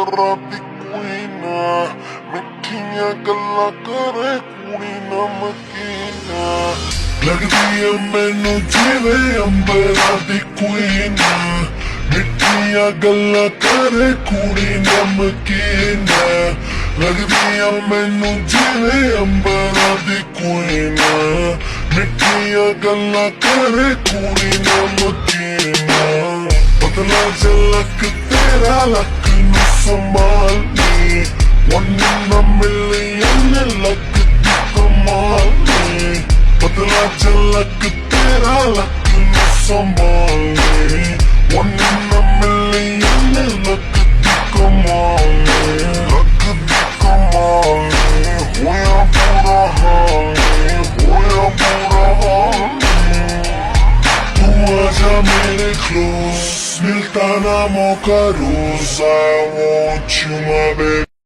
ਅੰਬਰਾਂ ਦੀ ਕੋਈ ਨਾ, ਮਿੱਠੀਆਂ ਗੱਲਾਂ ਕਰੇ ਕੁੜੀ ਨਮਕੀਨ। ਲੱਗਦੀ ਆ ਮੈਨੂੰ ਜਿਵੇਂ ਅੰਬਰਾਂ ਦੀ ਕੋਈ ਨਾ, ਮਿੱਠੀਆਂ ਗੱਲਾਂ ਕਰੇ ਕੁੜੀ ਨਮਕੀਨ। ਲੱਗਦੀ ਆ ਮੈਨੂੰ ਜਿਵੇਂ ਅੰਬਰਾਂ ਦੀ ਕੋਈ ਨਾ, ਮਿੱਠੀਆਂ ਗੱਲਾਂ ਕਰੇ ਕੁੜੀ ਨਮਕੀਨ। ਪਤਲਾ ਝਲਕ ਤੇਰਾ ਲੱਕ ਨੂੰ ਸੰਭਾਲੀ, one in a million ਲੱਗਦੀ ਕਮਾਲ ਨੀ। ਪਤਲਾ ਝਲਕ ਤੇਰਾ ਲੱਕ ਨੂੰ ਸੰਭਾਲੀ, one in a million ਲੱਗਦੀ ਕਮਾਲ ਨੀ। ਲੱਗਦੀ ਕਮਾਲ ਨੀ, ਹੋਇਆ ਬੁਰਾ ਹਾਲ ਨੀ, ਹੋਇਆ ਬੁਰਾ ਹਾਲ ਨੀ। ਤੂੰ ਆਜਾ ਮੇਰੇ close, मिलता ना मौका रोज। I want you my baby,